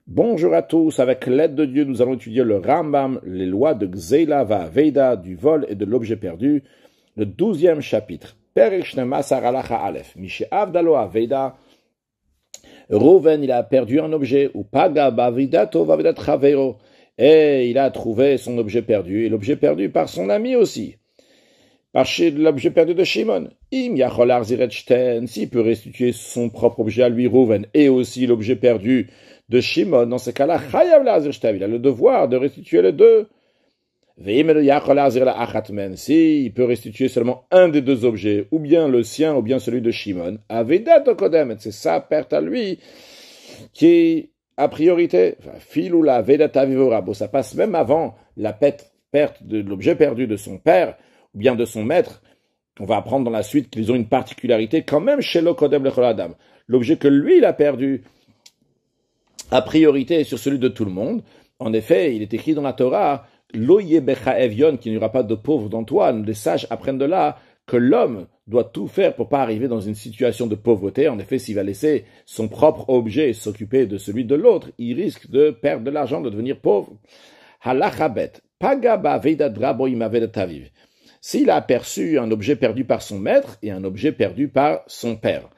Bonjour à tous, avec l'aide de Dieu, nous allons étudier le Rambam, les lois de Gzeila Va'Aveda, du vol et de l'objet perdu, le 12e chapitre. Perek Shnemasar Halacha Aleph, Mishe'avdalo Aveda, Rouven, il a perdu un objet, ou Paga Ba'Avedato Va'Avedat Chaveiro, et il a trouvé son objet perdu, et l'objet perdu par son ami aussi. Par l'objet perdu de Shimon. Im Yachol Arziret Shten, s'il peut restituer son propre objet à lui, Rouven, et aussi l'objet perdu de Shimon, dans ce cas-là, Chayav Lazir Shtav, il a le devoir de restituer les deux. Si il peut restituer seulement un des deux objets, ou bien le sien, ou bien celui de Shimon, Avedat Okodem, c'est sa perte à lui qui est à priorité. Filoula Vedata Vivorabo, ça passe même avant la perte de l'objet perdu de son père, ou bien de son maître. On va apprendre dans la suite qu'ils ont une particularité quand même chez l'Okodem Lechol Adam. L'objet que lui, il a perdu, a priorité sur celui de tout le monde. En effet, il est écrit dans la Torah, Lo yebecha evion, qu'il n'y aura pas de pauvre dans toi. Les sages apprennent de là que l'homme doit tout faire pour pas arriver dans une situation de pauvreté. En effet, s'il va laisser son propre objet s'occuper de celui de l'autre, il risque de perdre de l'argent, de devenir pauvre. Halachabet, paga ba'aveda drabo imavedat aviv. S'il a aperçu un objet perdu par son maître et un objet perdu par son père,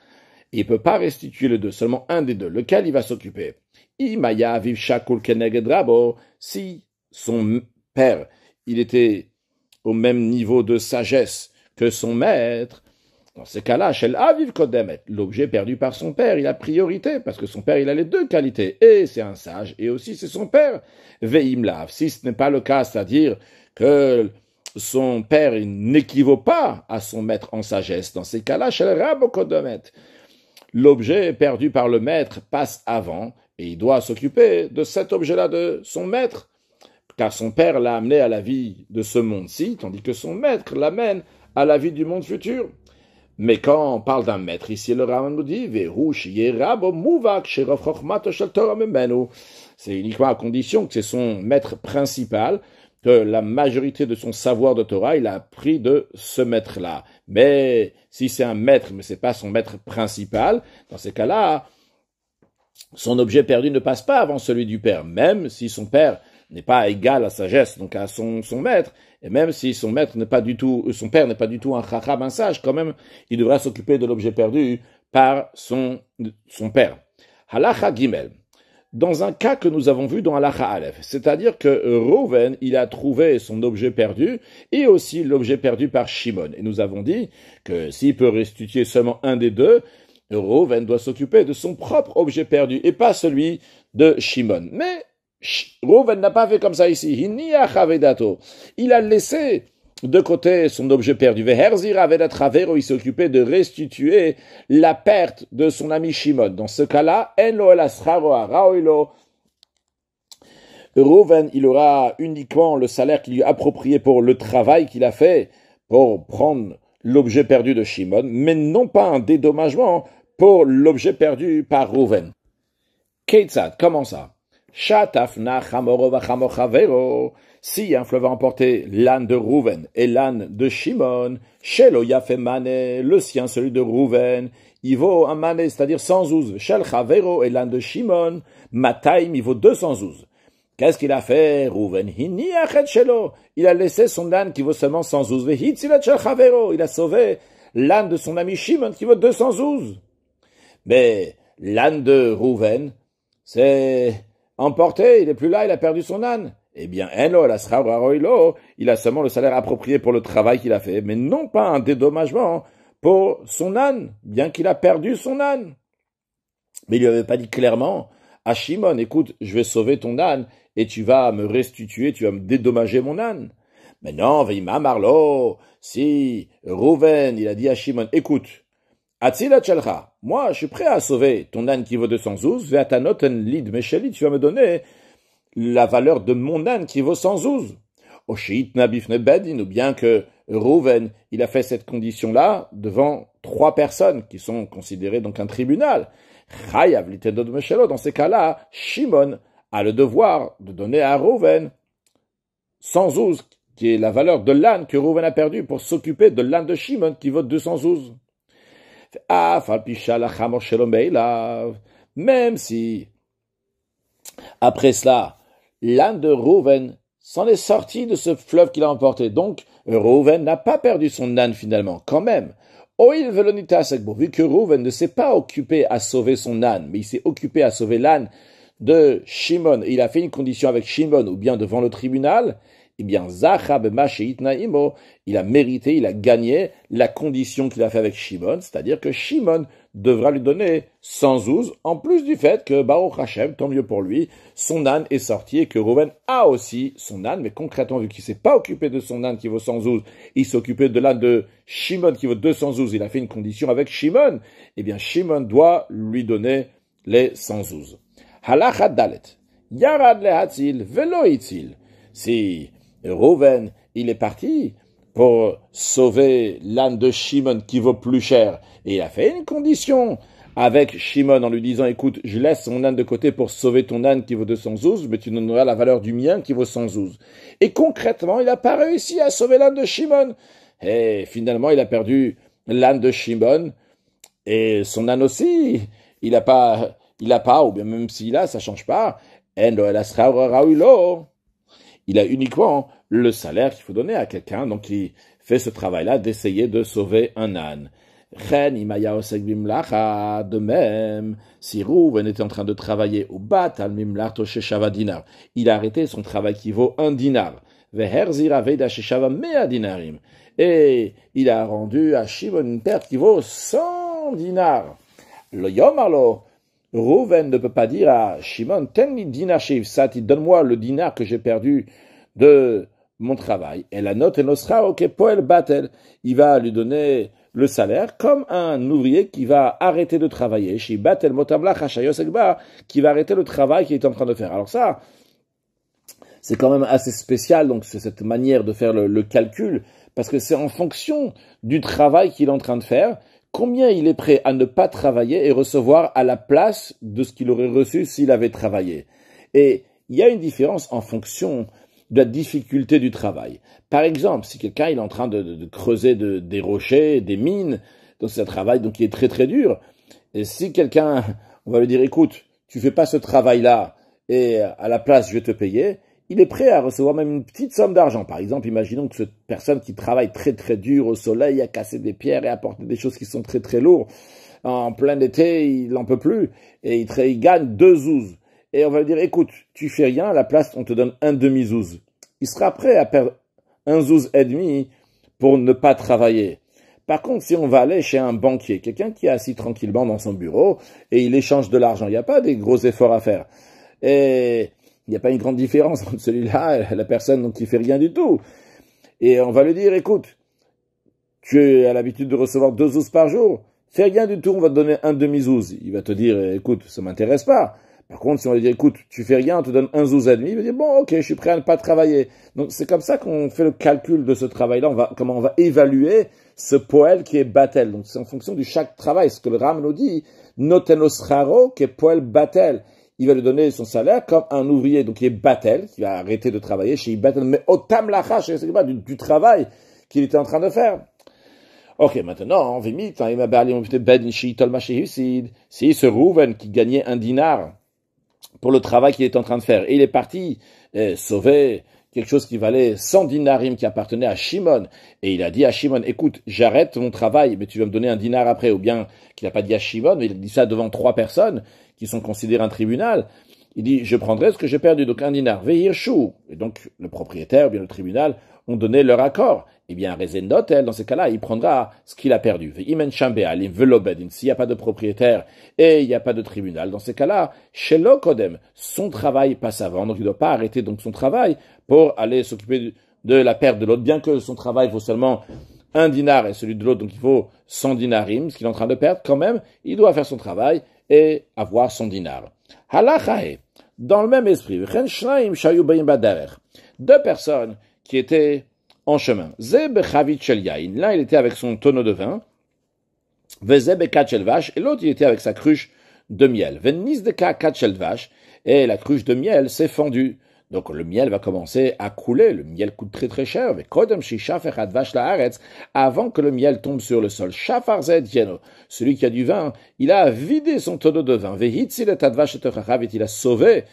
il ne peut pas restituer les deux, seulement un des deux, lequel il va s'occuper. Imaya aviv shakul keneged rabo, si son père, il était au même niveau de sagesse que son maître, dans ce cas-là, shel aviv kodemet, l'objet perdu par son père, il a priorité, parce que son père, il a les deux qualités, et c'est un sage, et aussi c'est son père. Veimlav, si ce n'est pas le cas, c'est-à-dire que son père n'équivaut pas à son maître en sagesse, dans ces cas-là, shel rabo kodemet, l'objet perdu par le maître passe avant, et il doit s'occuper de cet objet-là de son maître, car son père l'a amené à la vie de ce monde-ci, tandis que son maître l'amène à la vie du monde futur. Mais quand on parle d'un maître, ici le Rambam nous dit, c'est uniquement à condition que c'est son maître principal, que la majorité de son savoir de Torah, il a appris de ce maître-là. Mais si c'est un maître, mais c'est pas son maître principal, dans ces cas-là, son objet perdu ne passe pas avant celui du père, même si son père n'est pas égal à sagesse, donc à son maître, et même si son maître n'est pas du tout, son père n'est pas du tout un chacham, un sage, quand même, il devra s'occuper de l'objet perdu par son père. Halacha Gimel. Dans un cas que nous avons vu dans Halacha Aleph, c'est-à-dire que Rouven, il a trouvé son objet perdu et aussi l'objet perdu par Shimon. Et nous avons dit que s'il peut restituer seulement un des deux, Rouven doit s'occuper de son propre objet perdu et pas celui de Shimon. Mais Rouven n'a pas fait comme ça ici. Il a laissé de côté son objet perdu. Il s'est occupé de restituer la perte de son ami Shimon. Dans ce cas-là, Rouven, il aura uniquement le salaire qui lui est approprié pour le travail qu'il a fait pour prendre l'objet perdu de Shimon, mais non pas un dédommagement pour l'objet perdu par Rouven. Keitzad, comment ça? Shatafna chamoro v'chamor chavero. Si un fleuve a emporté l'âne de Rouven et l'âne de Shimon, shelo yafe mané, le sien, celui de Rouven, il vaut un mané, c'est-à-dire 100 ouz. Shel chavero et l'âne de Shimon, mataim, il vaut 200 ouz. Qu'est-ce qu'il a fait, Rouven? Hini achet shelo. Il a laissé son âne qui vaut seulement 100 ouz. Vehitzilat shel chavero. Il a sauvé l'âne de son ami Shimon qui vaut 200 ouz. Mais l'âne de Rouven, c'est emporté, il est plus là, il a perdu son âne. Eh bien, il a seulement le salaire approprié pour le travail qu'il a fait, mais non pas un dédommagement pour son âne, bien qu'il a perdu son âne. Mais il lui avait pas dit clairement à Shimon, écoute, je vais sauver ton âne et tu vas me restituer, tu vas me dédommager mon âne. Mais non, Veima Marlo, si Rouven, il a dit à Shimon, écoute, Atzilat Shelcha, moi, je suis prêt à sauver ton âne qui vaut 212, Ve'atanoten lid mesheli, tu vas me donner la valeur de mon âne qui vaut 112. Oshit nabifne bedin, ou bien que Rouven, il a fait cette condition-là devant 3 personnes qui sont considérées donc un tribunal. Chayav litedod meshelo, dans ces cas-là, Shimon a le devoir de donner à Rouven 112, qui est la valeur de l'âne que Rouven a perdu pour s'occuper de l'âne de Shimon qui vaut 212. Même si Après cela, l'âne de Rouven s'en est sorti de ce fleuve qu'il a emporté. Donc, Rouven n'a pas perdu son âne finalement, quand même. Oil velonita segbo, vu que Rouven ne s'est pas occupé à sauver son âne, mais il s'est occupé à sauver l'âne de Shimon, et il a fait une condition avec Shimon, ou bien devant le tribunal, eh bien, Zacha b'masheitna imo, il a mérité, il a gagné la condition qu'il a fait avec Shimon, c'est-à-dire que Shimon devra lui donner 100 zouz, en plus du fait que, Baruch Hashem, tant mieux pour lui, son âne est sorti et que Rouven a aussi son âne, mais concrètement, vu qu'il s'est pas occupé de son âne qui vaut 100 zouz, il s'est occupé de l'âne de Shimon qui vaut 200 zouz, il a fait une condition avec Shimon, eh bien, Shimon doit lui donner les 100 zouz. Halachat dalet, yarad lehatzil velo itzil. Si Rouven, il est parti pour sauver l'âne de Shimon qui vaut plus cher. Et il a fait une condition avec Shimon en lui disant, écoute, je laisse mon âne de côté pour sauver ton âne qui vaut 200 zouz, mais tu donneras la valeur du mien qui vaut 100 zouz. Et concrètement, il n'a pas réussi à sauver l'âne de Shimon. Et finalement, il a perdu l'âne de Shimon et son âne aussi. Il a pas, ou bien même s'il a, ça change pas. Il a uniquement le salaire qu'il faut donner à quelqu'un, donc qui fait ce travail-là d'essayer de sauver un âne. De même, si Rouven était en train de travailler au bat al mimlar toshe shava dinar, il a arrêté son travail qui vaut 1 dinar. Veherzira veida sheshava mea dinarim. Et il a rendu à Shimon une perte qui vaut 100 dinars. Lo yomarlo, Rouven ne peut pas dire à Shimon, tenni dinar sheivsati, donne-moi le dinar que j'ai perdu de mon travail. Et la note enosra ok poel batel, il va lui donner le salaire comme un ouvrier qui va arrêter de travailler. Chez batel motamlach hashayos ekba, qui va arrêter le travail qu'il est en train de faire. Alors ça, c'est quand même assez spécial, donc c'est cette manière de faire le calcul, parce que c'est en fonction du travail qu'il est en train de faire, combien il est prêt à ne pas travailler et recevoir à la place de ce qu'il aurait reçu s'il avait travaillé. Et il y a une différence en fonction de la difficulté du travail. Par exemple, si quelqu'un il est en train de creuser des rochers, des mines, donc c'est un travail donc qui est très très dur. Et si quelqu'un, on va lui dire, écoute, tu fais pas ce travail-là et à la place je vais te payer, il est prêt à recevoir même une petite somme d'argent. Par exemple, imaginons que cette personne qui travaille très très dur au soleil, à casser des pierres et à porter des choses qui sont très très lourdes, en plein été, il n'en peut plus, et il gagne 2 zouz. Et on va lui dire, écoute, tu fais rien, à la place, on te donne un demi-zouz. Il sera prêt à perdre 1 zouz et demi pour ne pas travailler. Par contre, si on va aller chez un banquier, quelqu'un qui est assis tranquillement dans son bureau, et il échange de l'argent, il n'y a pas des gros efforts à faire. Et il n'y a pas une grande différence entre celui-là et la personne donc, qui fait rien du tout. Et on va lui dire, écoute, tu as l'habitude de recevoir 2 zouz par jour, fais rien du tout, on va te donner un demi-zouz. Il va te dire, écoute, ça m'intéresse pas. Par contre, si on lui dit, écoute, tu fais rien, on te donne 1 zouz et demi, il va dire, bon, ok, je suis prêt à ne pas travailler. Donc, c'est comme ça qu'on fait le calcul de ce travail-là, comment on va évaluer ce poel qui est batel. Donc, c'est en fonction de chaque travail. Ce que le Ram nous dit, notenos raro, qui est poel batel. Il va lui donner son salaire comme un ouvrier, donc qui est batel, qui va arrêter de travailler chez batel, mais otam lacha, je sais pas, du travail qu'il était en train de faire. Ok, maintenant, si ce Rouven qui gagnait 1 dinar pour le travail qu'il est en train de faire, et il est parti sauver quelque chose qui valait 100 dinarim qui appartenait à Shimon, et il a dit à Shimon, écoute, j'arrête mon travail, mais tu vas me donner 1 dinar après, ou bien qu'il n'a pas dit à Shimon, mais il a dit ça devant 3 personnes qui sont considérées un tribunal. Il dit, je prendrai ce que j'ai perdu, donc 1 dinar, vehirshu. Et donc, le propriétaire, ou bien le tribunal, ont donné leur accord. Eh bien, Rezen Notel, dans ce cas-là, il prendra ce qu'il a perdu. Ve'imen shambe alim velobedin. S'il n'y a pas de propriétaire et il n'y a pas de tribunal, dans ce cas-là, shelo kodem, son travail passe avant. Donc, il ne doit pas arrêter donc son travail pour aller s'occuper de la perte de l'autre, bien que son travail vaut seulement 1 dinar et celui de l'autre, donc il vaut 100 dinarim, ce qu'il est en train de perdre, quand même, il doit faire son travail et avoir son dinar. Halachae, dans le même esprit, 2 personnes qui étaient en chemin. L'un, il était avec son tonneau de vin, et l'autre, il était avec sa cruche de miel. Et la cruche de miel s'est fendue. Donc le miel va commencer à couler. Le miel coûte très très cher. Avant que le miel tombe sur le sol. Celui qui a du vin, il a vidé son tonneau de vin. Il a sauvé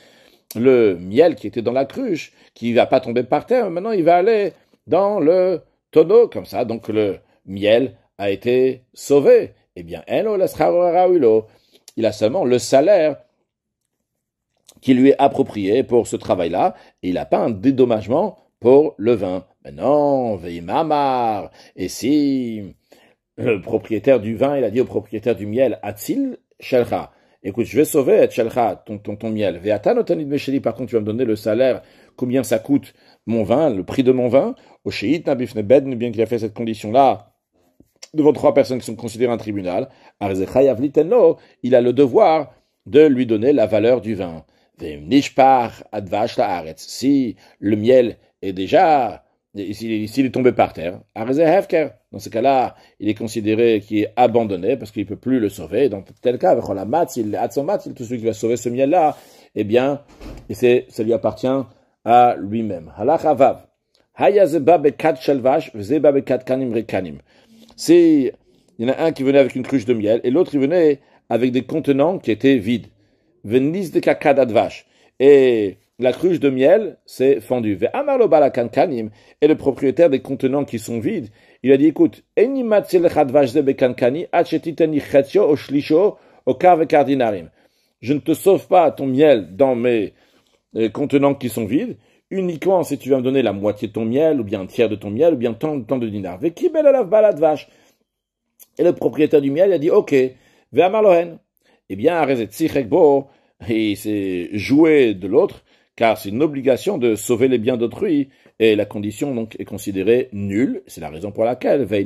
le miel qui était dans la cruche, qui va pas tomber par terre, maintenant il va aller dans le tonneau, comme ça, donc le miel a été sauvé. Eh bien, il a seulement le salaire qui lui est approprié pour ce travail-là, et il n'a pas un dédommagement pour le vin. Maintenant, veimamar, et si le propriétaire du vin, il a dit au propriétaire du miel, Atzil Shelcha, écoute, je vais sauver Shelcha, ton miel. Ve'ata notanid mesheli, par contre, tu vas me donner le salaire, combien ça coûte mon vin, le prix de mon vin. Au Sheit Nabifne Bed, bien qu'il a fait cette condition-là, devant 3 personnes qui sont considérées un tribunal, il a le devoir de lui donner la valeur du vin. Si le miel est déjà, s'il est tombé par terre, dans ce cas-là, il est considéré qu'il est abandonné parce qu'il ne peut plus le sauver. Dans tel cas, tout celui qui va sauver ce miel-là, eh bien, ça lui appartient à lui-même. Si il y en a un qui venait avec une cruche de miel et l'autre il venait avec des contenants qui étaient vides. Venis de kakad advash. Et la cruche de miel s'est fendue. Et le propriétaire des contenants qui sont vides, il a dit, écoute, je ne te sauve pas ton miel dans mes contenants qui sont vides, uniquement si tu vas me donner la moitié de ton miel, ou bien un tiers de ton miel, ou bien tant de dinars. Et le propriétaire du miel, il a dit, ok, eh bien, il s'est joué de l'autre, car c'est une obligation de sauver les biens d'autrui, et la condition donc est considérée nulle. C'est la raison pour laquelle, c'est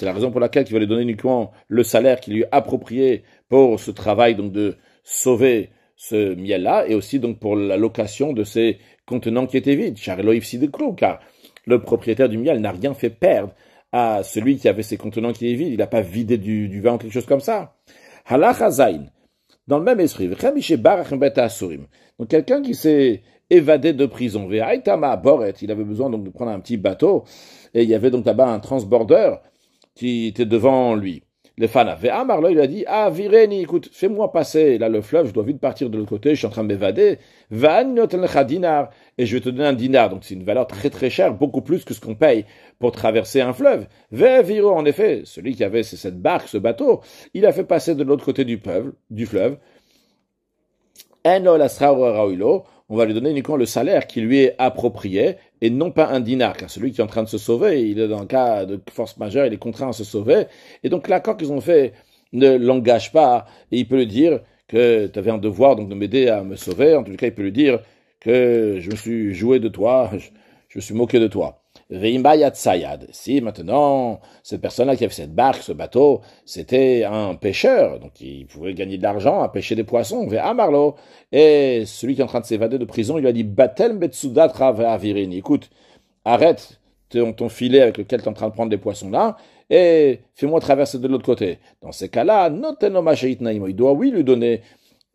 la raison pour laquelle il va lui donner uniquement le salaire qui lui est approprié pour ce travail donc de sauver ce miel-là, et aussi donc pour la location de ces contenants qui étaient vides. Car le propriétaire du miel n'a rien fait perdre à celui qui avait ses contenants qui étaient vides. Il n'a pas vidé du vin ou quelque chose comme ça. Halacha Zain. Dans le même esprit, donc quelqu'un qui s'est évadé de prison, il avait besoin donc de prendre un petit bateau, et il y avait donc là-bas un transbordeur qui était devant lui. Le fana, il a dit, vireni, écoute, fais-moi passer là le fleuve, je dois vite partir de l'autre côté, je suis en train de m'évader, et je vais te donner un dinar, donc c'est une valeur très très chère, beaucoup plus que ce qu'on paye pour traverser un fleuve. En effet, celui qui avait cette barque, ce bateau, il a fait passer de l'autre côté du fleuve. On va lui donner uniquement le salaire qui lui est approprié et non pas un dinar, car celui qui est en train de se sauver, il est dans un cas de force majeure, il est contraint à se sauver. Et donc l'accord qu'ils ont fait ne l'engage pas, et il peut lui dire que tu avais un devoir donc de m'aider à me sauver. En tout cas, il peut lui dire que je me suis joué de toi, je me suis moqué de toi. Si maintenant, cette personne-là qui avait cette barque, ce bateau, c'était un pêcheur, donc il pouvait gagner de l'argent à pêcher des poissons, et celui qui est en train de s'évader de prison, il lui a dit, écoute, arrête ton filet avec lequel tu es en train de prendre des poissons là, et fais-moi traverser de l'autre côté. Dans ces cas-là, il doit oui lui donner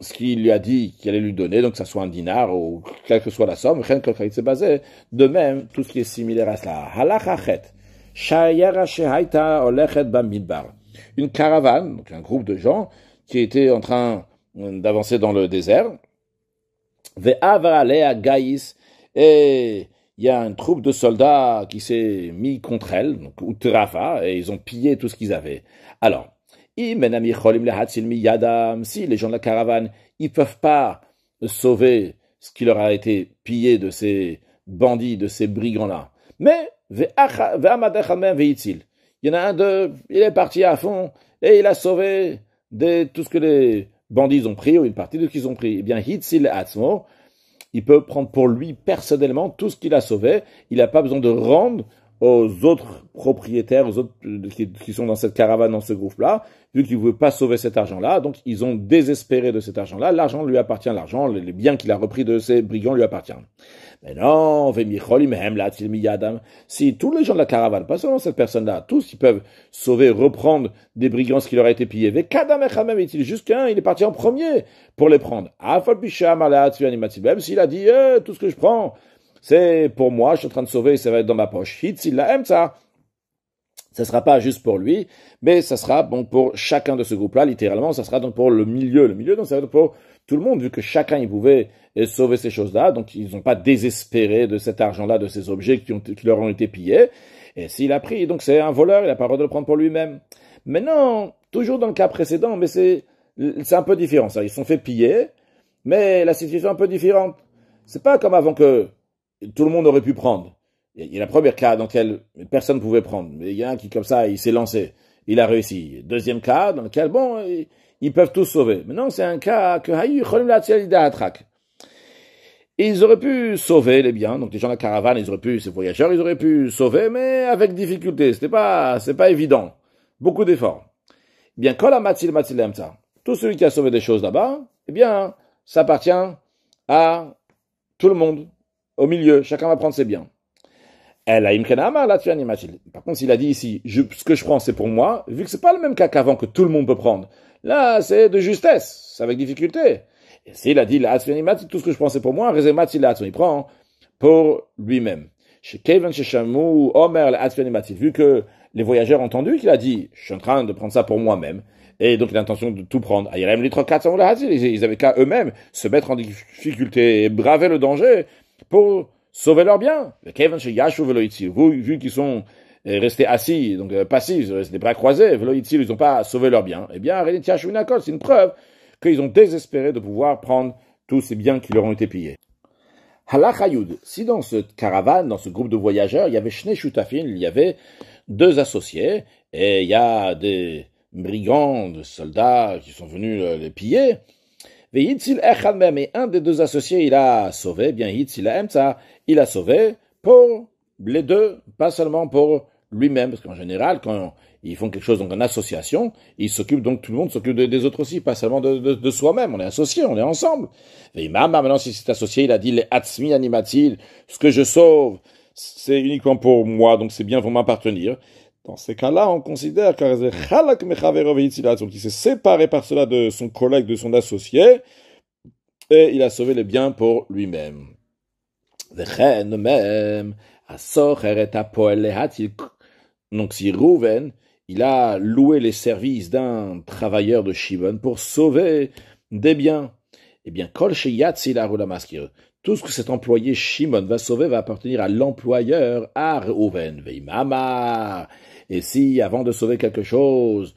ce qu'il lui a dit qu'il allait lui donner, donc que ça soit un dinar ou quelle que soit la somme, de même, tout ce qui est similaire à cela. Une caravane, donc un groupe de gens qui était en train d'avancer dans le désert, et il y a une troupe de soldats qui s'est mis contre elle, donc Utrafa, et ils ont pillé tout ce qu'ils avaient. Alors, si les gens de la caravane, ils peuvent pas sauver ce qui leur a été pillé de ces bandits, de ces brigands-là. Mais, il y en a un d'eux, il est parti à fond, et il a sauvé tout ce que les bandits ont pris, ou une partie de ce qu'ils ont pris. Eh bien, il peut prendre pour lui personnellement tout ce qu'il a sauvé, il n'a pas besoin de rendre aux autres propriétaires, aux autres qui sont dans cette caravane, dans ce groupe-là, vu qu'ils ne pouvaient pas sauver cet argent-là, donc ils ont désespéré de cet argent-là, l'argent lui appartient, l'argent, les biens qu'il a repris de ces brigands lui appartiennent. Mais non, si tous les gens de la caravane, pas seulement cette personne-là, tous ils peuvent sauver, reprendre des brigands ce qui leur a été pillé, juste qu'un, il est parti en premier pour les prendre. Même s'il a dit, tout ce que je prends, c'est pour moi, je suis en train de sauver, ça va être dans ma poche. Ça sera pas juste pour lui, mais ça sera bon pour chacun de ce groupe-là, littéralement, ça sera donc pour le milieu. Le milieu, donc ça va être pour tout le monde, vu que chacun il pouvait sauver ces choses-là, donc ils n'ont pas désespéré de cet argent-là, de ces objets qui leur ont été pillés. Et s'il a pris, donc c'est un voleur, il n'a pas le droit de le prendre pour lui-même. Maintenant, toujours dans le cas précédent, mais c'est un peu différent. Ça, ils se sont fait piller, mais la situation est un peu différente. C'est pas comme avant que tout le monde aurait pu prendre. Il y a le premier cas dans lequel personne ne pouvait prendre. Mais il y a un qui, comme ça, il s'est lancé. Il a réussi. Deuxième cas dans lequel, bon, ils peuvent tous sauver. Maintenant, c'est un cas que ils auraient pu sauver les biens. Donc, les gens de la caravane, ils auraient pu, ces voyageurs, ils auraient pu sauver, mais avec difficulté. C'est pas évident. Beaucoup d'efforts. Eh bien, quand la matil lemta, tout celui qui a sauvé des choses là-bas, eh bien, ça appartient à tout le monde. Au milieu, chacun va prendre ses biens. Par contre, s'il a dit ici, ce que je prends, c'est pour moi, vu que c'est pas le même cas qu'avant que tout le monde peut prendre. Là, c'est de justesse, c'est avec difficulté. Et s'il a dit, tout ce que je prends, c'est pour moi, il prend pour lui-même. Chez Kevin, chez Shamou, Omer, vu que les voyageurs ont entendu qu'il a dit, je suis en train de prendre ça pour moi-même, et donc il a l'intention de tout prendre. Ils avaient qu'à eux-mêmes se mettre en difficulté et braver le danger pour sauver leurs biens. Vu qu'ils sont restés assis, donc passifs, les bras croisés, ils n'ont pas sauvé leurs biens. Eh bien, c'est une preuve qu'ils ont désespéré de pouvoir prendre tous ces biens qui leur ont été pillés. Halachayud, si dans cette caravane, dans ce groupe de voyageurs, il y avait Shnei Shutafin, il y avait deux associés, et il y a des brigands, des soldats qui sont venus les piller, et un des deux associés, il a sauvé, bien il a sauvé pour les deux, pas seulement pour lui-même, parce qu'en général, quand ils font quelque chose donc en association, ils s'occupent donc tout le monde s'occupe des autres aussi, pas seulement de soi-même. On est associés, on est ensemble. Et maintenant, si c'est associé, il a dit les atzmi animatil, ce que je sauve, c'est uniquement pour moi, donc c'est bien pour m'appartenir. Dans ces cas-là, on considère qu'il s'est séparé par cela de son collègue, de son associé, et il a sauvé les biens pour lui-même. Donc si Rouven, il a loué les services d'un travailleur de Shimon pour sauver des biens, eh bien, tout ce que cet employé Shimon va sauver va appartenir à l'employeur, à Rouven. Et si, avant de sauver quelque chose,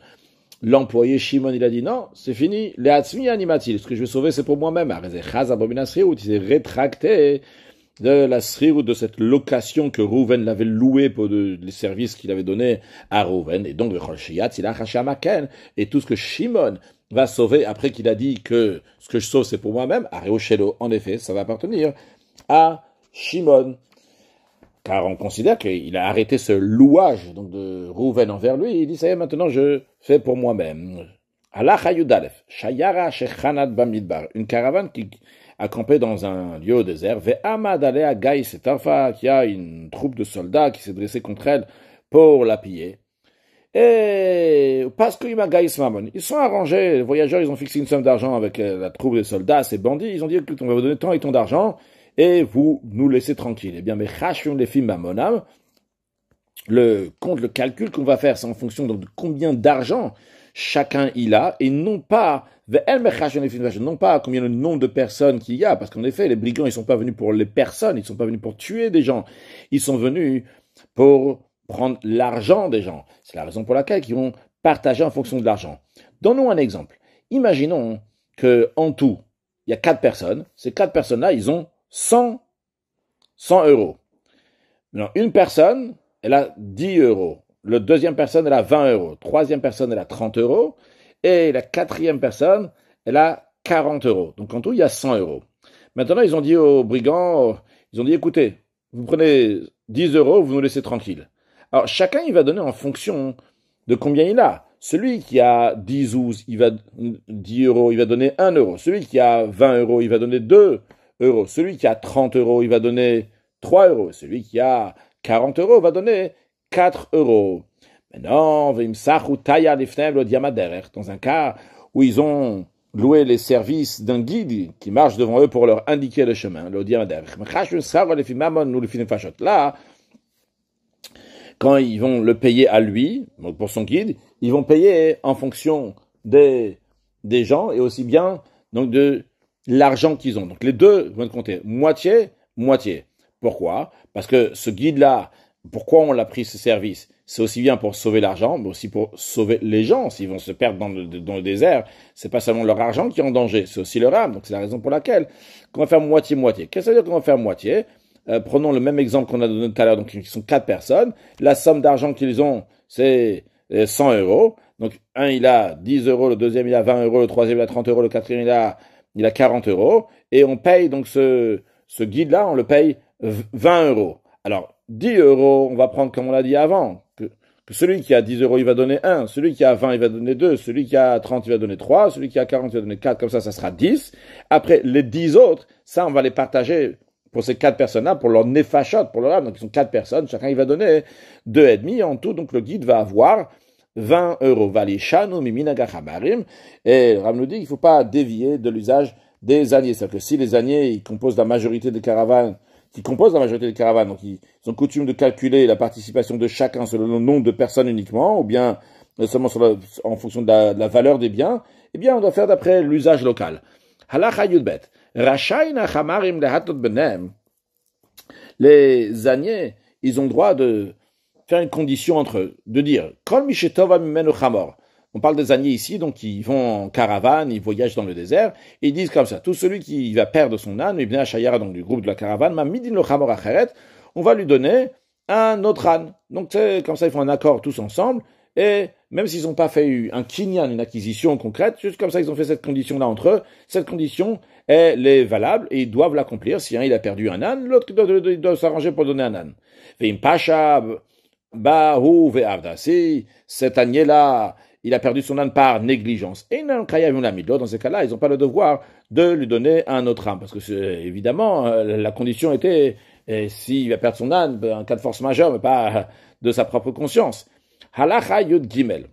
l'employé Shimon, il a dit non, c'est fini, ce que je vais sauver, c'est pour moi-même. Il s'est rétracté de la srirout, de cette location que Rouven l'avait louée pour les services qu'il avait donnés à Rouven. Et donc, et tout ce que Shimon va sauver après qu'il a dit que ce que je sauve, c'est pour moi-même, à Réoshelo, en effet, ça va appartenir à Shimon. Car on considère qu'il a arrêté ce louage donc de Rouven envers lui. Il dit, ça y est, maintenant je fais pour moi-même. Une caravane qui a campé dans un lieu au désert. Qui a une troupe de soldats qui s'est dressée contre elle pour la piller. Et parce qu'ils sont arrangés, les voyageurs, ils ont fixé une somme d'argent avec la troupe des soldats, ces bandits. Ils ont dit, écoute, on va vous donner tant et tant d'argent. Et vous nous laissez tranquilles. Eh bien, mais les films Mamonam, le compte, le calcul qu'on va faire, c'est en fonction donc de combien d'argent chacun il a, et non pas combien le nombre de personnes qu'il y a, parce qu'en effet, les brigands, ils sont pas venus pour les personnes, ils sont pas venus pour tuer des gens, ils sont venus pour prendre l'argent des gens. C'est la raison pour laquelle ils vont partager en fonction de l'argent. Donnons un exemple. Imaginons que en tout, il y a 4 personnes. Ces 4 personnes-là, ils ont 100 euros. Alors, une personne, elle a 10 euros. La deuxième personne, elle a 20 euros. Troisième personne, elle a 30 euros. Et la quatrième personne, elle a 40 euros. Donc, en tout, il y a 100 euros. Maintenant, ils ont dit aux brigands, ils ont dit, écoutez, vous prenez 10 euros, vous nous laissez tranquille. Alors, chacun, il va donner en fonction de combien il a. Celui qui a 10 euros, il va donner 1 euro. Celui qui a 20 euros, il va donner 2 euros. Celui qui a 30 euros, il va donner 3 euros. Celui qui a 40 euros va donner 4 euros. Maintenant, dans un cas où ils ont loué les services d'un guide qui marche devant eux pour leur indiquer le chemin, là, quand ils vont le payer à lui, donc pour son guide, ils vont payer en fonction des gens et aussi bien donc de l'argent qu'ils ont. Donc les deux vont compter moitié, moitié. Pourquoi? Parce que ce guide-là, pourquoi on l'a pris ce service? C'est aussi bien pour sauver l'argent, mais aussi pour sauver les gens. S'ils vont se perdre dans le désert, c'est pas seulement leur argent qui est en danger, c'est aussi leur âme. Donc c'est la raison pour laquelle on va faire moitié-moitié. Qu'est-ce que ça veut dire qu'on va faire moitié? Prenons le même exemple qu'on a donné tout à l'heure, donc ils sont 4 personnes. La somme d'argent qu'ils ont, c'est 100 euros. Donc un, il a 10 euros, le deuxième, il a 20 euros, le troisième, il a 30 euros, le quatrième, il a 40 euros. Et on paye donc ce guide-là, on le paye 20 euros. Alors, 10 euros, on va prendre comme on l'a dit avant, que celui qui a 10 euros, il va donner 1, celui qui a 20, il va donner 2, celui qui a 30, il va donner 3, celui qui a 40, il va donner 4, comme ça sera 10. Après, les 10 autres, ça, on va les partager pour ces 4 personnes-là, pour leur nefashot, pour leur âme. Donc, ils sont 4 personnes, chacun, il va donner 2,5. En tout, donc, le guide va avoir 20 euros. Valishanu miminaga chabarim. Et le Rav nous dit qu'il ne faut pas dévier de l'usage des âniers. C'est-à-dire que si les âniers, ils composent la majorité des caravanes, donc ils ont coutume de calculer la participation de chacun selon le nombre de personnes uniquement, ou bien seulement en fonction de la valeur des biens, eh bien on doit faire d'après l'usage local. Halacha yudbet. Rashayna chamarim lehatot benem. Les âniers, ils ont le droit de faire une condition entre eux, de dire Kol mishetova mimenu chamor. On parle des âniers ici, donc ils vont en caravane, ils voyagent dans le désert, et ils disent comme ça, tout celui qui va perdre son âne, Ibn Ashayara, donc du groupe de la caravane, Mamidin lo chamor acheret, on va lui donner un autre âne. Donc c'est comme ça, ils font un accord tous ensemble, et même s'ils n'ont pas fait un kinyan, une acquisition concrète, juste comme ça, ils ont fait cette condition-là entre eux, cette condition, elle est valable, et ils doivent l'accomplir. Si un il a perdu un âne, l'autre doit s'arranger pour donner un âne. Veim pasha bahu ve'avda. Si cet ânier-là, il a perdu son âne par négligence. Et dans ces cas-là, ils n'ont pas le devoir de lui donner un autre âne. Parce que, évidemment, la condition était, s'il va perdre son âne, en cas de force majeure, mais pas de sa propre conscience. Halacha yud gimel.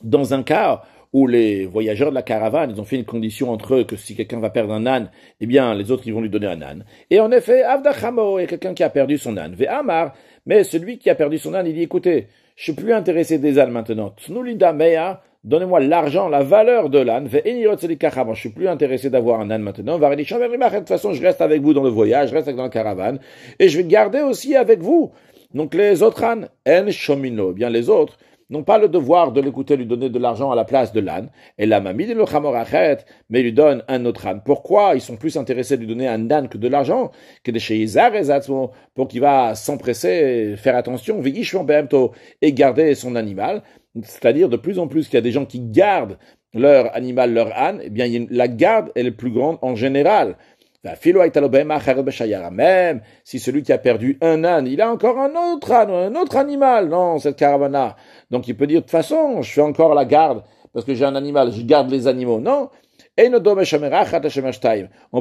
Dans un cas où les voyageurs de la caravane, ils ont fait une condition entre eux que si quelqu'un va perdre un âne, eh bien, les autres, ils vont lui donner un âne. Et en effet, avda chamo, il y a quelqu'un qui a perdu son âne. Ve'amar, mais celui qui a perdu son âne, il dit, écoutez, je suis plus intéressé des ânes maintenant. Tnulida mea, donnez-moi l'argent, la valeur de l'âne. Je suis plus intéressé d'avoir un âne maintenant. De toute façon, je reste avec vous dans le voyage, je reste dans la caravane, et je vais garder aussi avec vous. Donc les autres ânes, en shomino, bien les autres, n'ont pas le devoir de l'écouter, lui donner de l'argent à la place de l'âne. Et la mamie de l'ochamorachet, mais il lui donne un autre âne. Pourquoi ils sont plus intéressés de lui donner un âne que de l'argent, que de chez Isaac, pour qu'il va s'empresser, faire attention, et garder son animal. C'est-à-dire, de plus en plus qu'il y a des gens qui gardent leur animal, leur âne, eh bien, la garde est la plus grande en général. Même si celui qui a perdu un âne, il a encore un autre âne, un autre animal dans cette caravane-là. Donc il peut dire, de toute façon, je fais encore la garde, parce que j'ai un animal, je garde les animaux. Non. On ne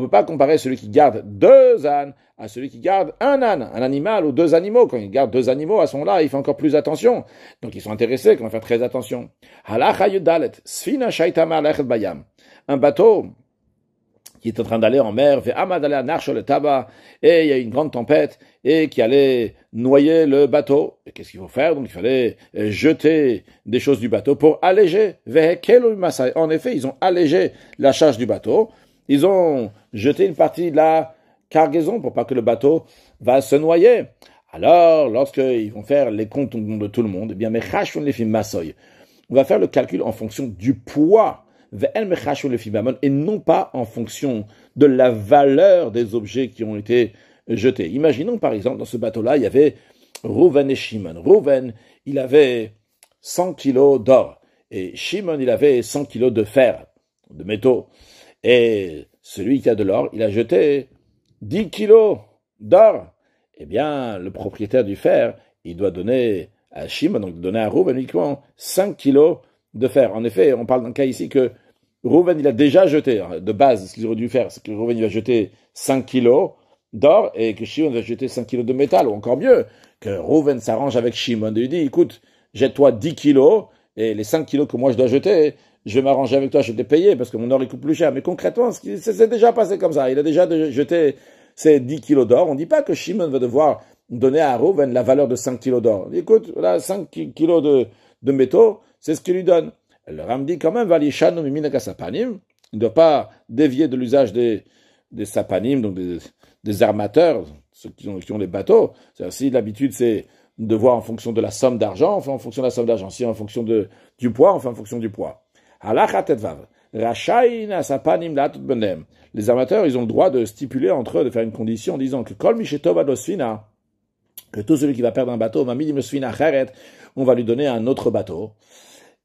peut pas comparer celui qui garde 2 ânes à celui qui garde un âne, un animal ou 2 animaux. Quand il garde 2 animaux, à ce moment-là, il fait encore plus attention. Donc ils sont intéressés, qu'on va faire très attention. Un bateau qui est en train d'aller en mer, et il y a une grande tempête, et qui allait noyer le bateau. Et qu'est-ce qu'il faut faire? Donc il fallait jeter des choses du bateau pour alléger. En effet, ils ont allégé la charge du bateau. Ils ont jeté une partie de la cargaison pour pas que le bateau va se noyer. Alors, lorsqu'ils vont faire les comptes de tout le monde, eh bien, on va faire le calcul en fonction du poids et non pas en fonction de la valeur des objets qui ont été jetés. Imaginons par exemple, dans ce bateau-là, il y avait Reuven et Shimon. Reuven, il avait 100 kilos d'or, et Shimon, il avait 100 kilos de fer, de métaux. Et celui qui a de l'or, il a jeté 10 kilos d'or. Eh bien, le propriétaire du fer, il doit donner à Shimon, donc donner à Reuven uniquement 5 kilos de fer. En effet, on parle d'un cas ici que Reuven, il a déjà jeté, de base, ce qu'il aurait dû faire, c'est que Reuven, il va jeter 5 kilos d'or et que Shimon va jeter 5 kilos de métal, ou encore mieux, que Reuven s'arrange avec Shimon et lui dit, écoute, jette-toi 10 kilos et les 5 kilos que moi je dois jeter, je vais m'arranger avec toi, je vais te les payer parce que mon or il coûte plus cher. Mais concrètement, c'est déjà passé comme ça. Il a déjà jeté ces 10 kilos d'or. On ne dit pas que Shimon va devoir donner à Reuven la valeur de 5 kilos d'or. Écoute, voilà, 5 kilos de métaux, c'est ce qu'il lui donne. Le Ram dit quand même, Valishanu Miminaka Sapanim, il ne doit pas dévier de l'usage des sapanim, donc des armateurs, ceux qui ont les bateaux. C'est-à-dire, si l'habitude c'est de voir en fonction de la somme d'argent, on fait en fonction de la somme d'argent. Si en fonction du poids, on fait en fonction du poids. Les armateurs, ils ont le droit de stipuler entre eux, de faire une condition en disant que Kol Mishetov Adosfina, que tout celui qui va perdre un bateau, on va lui donner un autre bateau.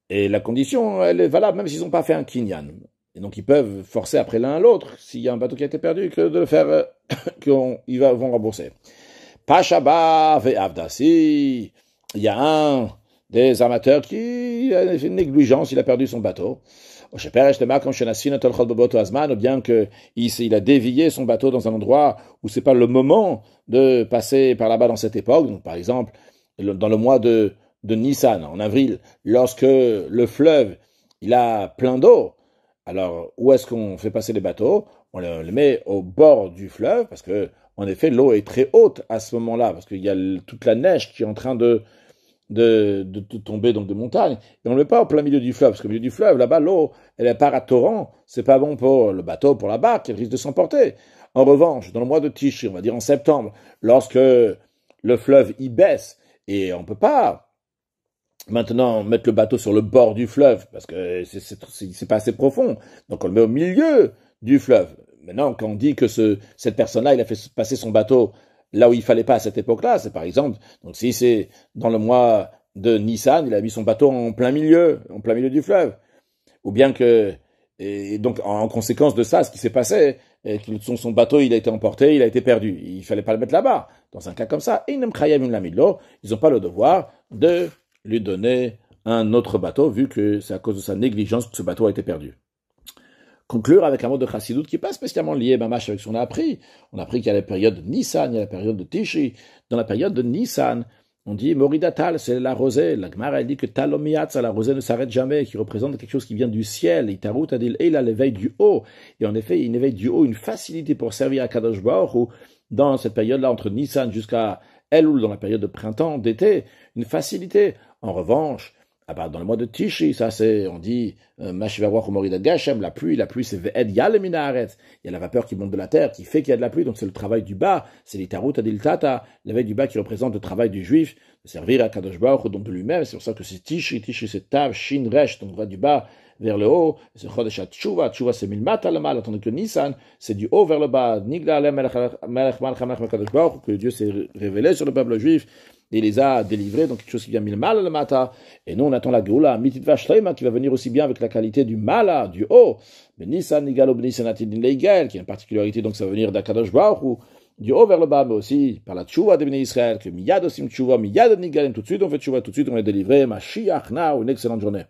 Et la condition, elle est valable même s'ils n'ont pas fait un kinyan. Et donc ils peuvent forcer après l'un à l'autre, s'il y a un bateau qui a été perdu, que de le faire, qu'ils vont rembourser. Pachaba ve Avdasi, il y a un des armateurs qui a fait une négligence, il a perdu son bateau. Ou bien qu'il a dévié son bateau dans un endroit où c'est pas le moment de passer par là-bas dans cette époque. Donc, par exemple, dans le mois de Nissan, en avril, lorsque le fleuve il a plein d'eau, alors où est-ce qu'on fait passer les bateaux? On les met au bord du fleuve, parce que en effet l'eau est très haute à ce moment-là, parce qu'il y a toute la neige qui est en train de tomber donc de montagne, et on ne le met pas au plein milieu du fleuve, parce qu'au milieu du fleuve, là-bas, l'eau, elle part à torrent, c'est pas bon pour le bateau, pour la barque, elle risque de s'emporter. En revanche, dans le mois de Tishi, on va dire en septembre, lorsque le fleuve y baisse, et on peut pas maintenant mettre le bateau sur le bord du fleuve, parce que c'est pas assez profond, donc on le met au milieu du fleuve. Maintenant, quand on dit que cette personne-là, il a fait passer son bateau là où il fallait pas à cette époque-là, c'est par exemple, donc si c'est dans le mois de Nissan, il a mis son bateau en plein milieu du fleuve, ou bien que, et donc en conséquence de ça, ce qui s'est passé, son bateau il a été emporté, il a été perdu, il fallait pas le mettre là-bas. Dans un cas comme ça, ils n'ont pas le devoir de lui donner un autre bateau, vu que c'est à cause de sa négligence que ce bateau a été perdu. Conclure avec un mot de Chassidut qui n'est pas spécialement lié mamash avec ce qu'on a appris. On a appris qu'il y a la période de Nissan, il y a la période de Tishi. Dans la période de Nissan, on dit Moridatal, c'est la rosée. La Gemara, elle dit que Talomiyatsa, la rosée ne s'arrête jamais, qui représente quelque chose qui vient du ciel. Itarut adil eila, l'éveil du haut. Et en effet, une éveil du haut, une facilité pour servir à Kadosh Baruch Hu, dans cette période-là, entre Nissan jusqu'à Elul, dans la période de printemps, d'été, une facilité. En revanche, dans le mois de Tishi, ça c'est, on dit, Mashivarwach Morida Gashem, la pluie c'est Ve'ed Yale Minaret. Il y a la vapeur qui monte de la terre, qui fait qu'il y a de la pluie, donc c'est le travail du bas, c'est l'Itarut Adil Tata, l'éveil du bas qui représente le travail du juif, de servir à Kadosh Baruch Hu, donc de lui-même, c'est pour ça que c'est Tishi c'est Tav, Shin, Resh, donc on va du bas vers le haut, c'est Chodesh Tshuva c'est Milmata le mal, tandis que Nissan, c'est du haut vers le bas, Nigla Ale Melech Malchamech Kadosh Baruch Hu, que Dieu s'est révélé sur le peuple juif, et les a délivrés, donc quelque chose qui vient mille mal le matin. Et nous, on attend la Géoula, Mititva Shlema, qui va venir aussi bien avec la qualité du mala, du haut. Mais Nissan, Nigalo, Nissan, Atidin Leigel, qui a une particularité, donc ça va venir d'Akadosh Baruch Hu, du haut vers le bas, mais aussi par la Tchouva de Bnei Israël, que Miyad Osim Tchouva, Miyad Nigalem, tout de suite on fait Tchouva, tout de suite on est délivré. Mashiach, now, une excellente journée.